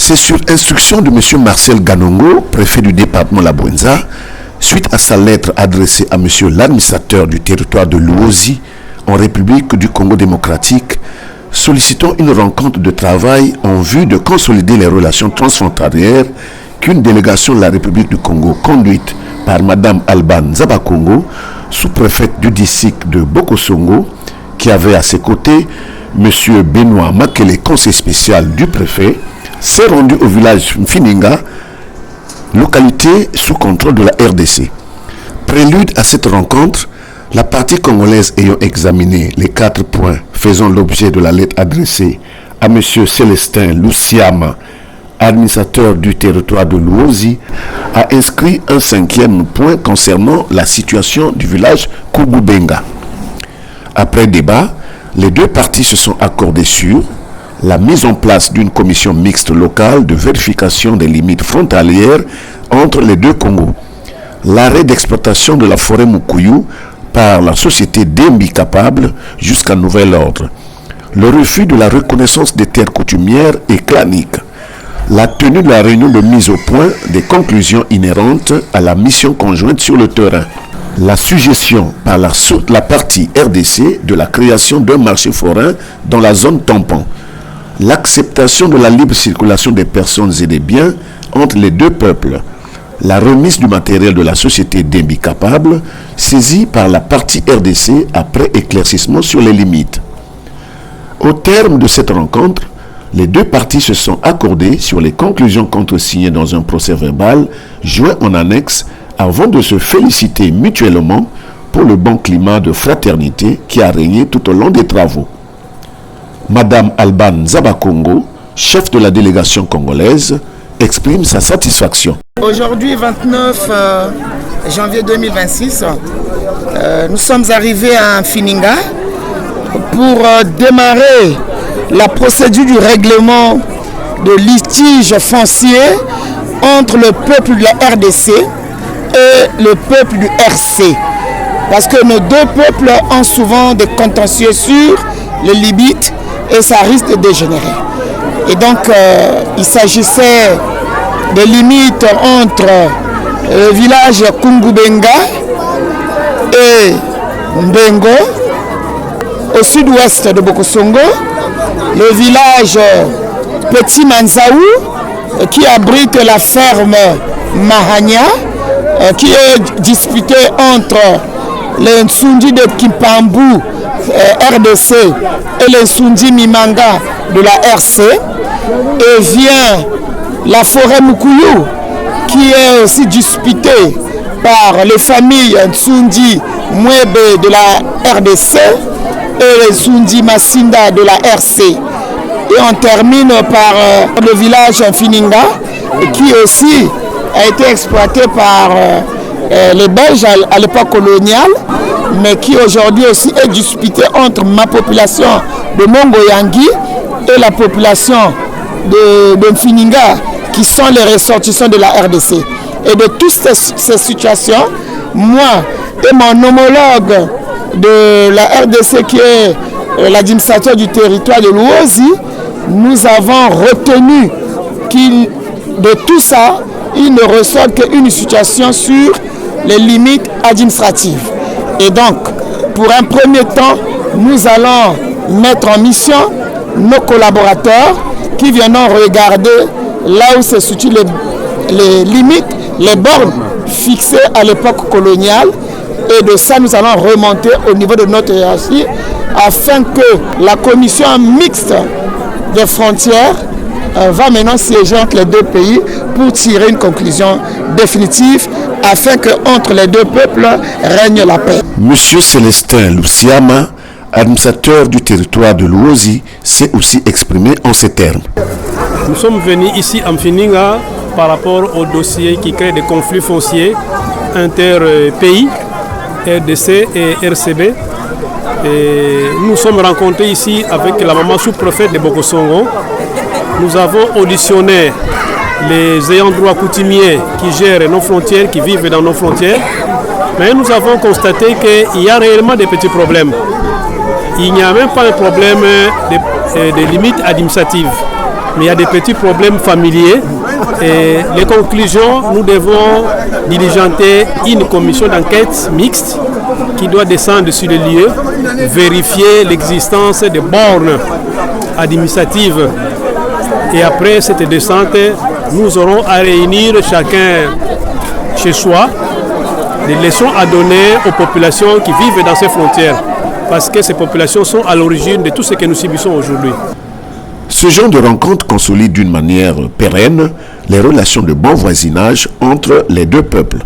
C'est sur instruction de M. Marcel Ganongo, préfet du département La Bouenza, suite à sa lettre adressée à M. l'administrateur du territoire de Luozi, en République du Congo démocratique, sollicitant une rencontre de travail en vue de consolider les relations transfrontalières qu'une délégation de la République du Congo conduite par Mme Alban Zabakongo, sous-préfète du district de Bokosongo, qui avait à ses côtés M. Benoît Makele, conseiller spécial du préfet, s'est rendu au village Mfininga, localité sous contrôle de la RDC. Prélude à cette rencontre, la partie congolaise ayant examiné les 4 points faisant l'objet de la lettre adressée à M. Célestin Luciama, administrateur du territoire de Luozi, a inscrit un 5e point concernant la situation du village Kugubenga. Après débat, les deux parties se sont accordées sur la mise en place d'une commission mixte locale de vérification des limites frontalières entre les deux Congos, l'arrêt d'exploitation de la forêt Mukuyu par la société Dembi Capable jusqu'à nouvel ordre, le refus de la reconnaissance des terres coutumières et claniques, la tenue de la réunion de mise au point des conclusions inhérentes à la mission conjointe sur le terrain, la suggestion par la partie RDC de la création d'un marché forain dans la zone tampon, l'acceptation de la libre circulation des personnes et des biens entre les deux peuples, la remise du matériel de la société Dembi Capable, saisie par la partie RDC après éclaircissement sur les limites. Au terme de cette rencontre, les deux parties se sont accordées sur les conclusions contresignées dans un procès-verbal joint en annexe avant de se féliciter mutuellement pour le bon climat de fraternité qui a régné tout au long des travaux. Madame Alban Zabakongo, chef de la délégation congolaise, exprime sa satisfaction. Aujourd'hui, 29 janvier 2026, nous sommes arrivés à Mfininga pour démarrer la procédure du règlement de litige foncier entre le peuple de la RDC et le peuple du RC. Parce que nos deux peuples ont souvent des contentieux sur les limites et ça risque de dégénérer. Et donc, il s'agissait des limites entre le village Kungubenga et Mbengo, au sud-ouest de Bokosongo, le village Petit Manzaou, qui abrite la ferme Mahania, qui est disputée entre les Nsundi de Kimpambu, RDC, et les Nsundi Mimanga de la RC, et vient la forêt Mukuyu, qui est aussi disputée par les familles Nsundi Mwebe de la RDC et les Nsundi Masinda de la RC. Et on termine par le village Mfininga, qui aussi a été exploité par les Belges à l'époque coloniale, mais qui aujourd'hui aussi est disputé entre ma population de Mongoyangi et la population de Mfininga, qui sont les ressortissants de la RDC. Et de toutes ces situations, moi et mon homologue de la RDC, qui est l'administrateur du territoire de Luozi, nous avons retenu de tout ça, il ne ressort qu'une situation sur les limites administratives. Et donc, pour un premier temps, nous allons mettre en mission nos collaborateurs qui viendront regarder là où se situent les limites, les bornes fixées à l'époque coloniale. Et de ça, nous allons remonter au niveau de notre hiérarchie afin que la commission mixte des frontières va maintenant siéger entre les deux pays pour tirer une conclusion définitive afin qu'entre les deux peuples règne la paix. Monsieur Célestin Luciama, administrateur du territoire de Luozi, s'est aussi exprimé en ces termes. Nous sommes venus ici à Mfininga par rapport au dossier qui crée des conflits fonciers inter-pays, RDC et RCB. Et nous sommes rencontrés ici avec la maman sous-préfète de Bokosongo. Nous avons auditionné les ayants droit coutumiers qui gèrent nos frontières, qui vivent dans nos frontières. Mais nous avons constaté qu'il y a réellement des petits problèmes. Il n'y a même pas un problème de limites administratives. mais il y a des petits problèmes familiers. Et les conclusions, nous devons diligenter une commission d'enquête mixte qui doit descendre sur les lieux, vérifier l'existence des bornes administratives. Et après cette descente, nous aurons à réunir chacun chez soi des leçons à donner aux populations qui vivent dans ces frontières. Parce que ces populations sont à l'origine de tout ce que nous subissons aujourd'hui. Ce genre de rencontre consolide d'une manière pérenne les relations de bon voisinage entre les deux peuples.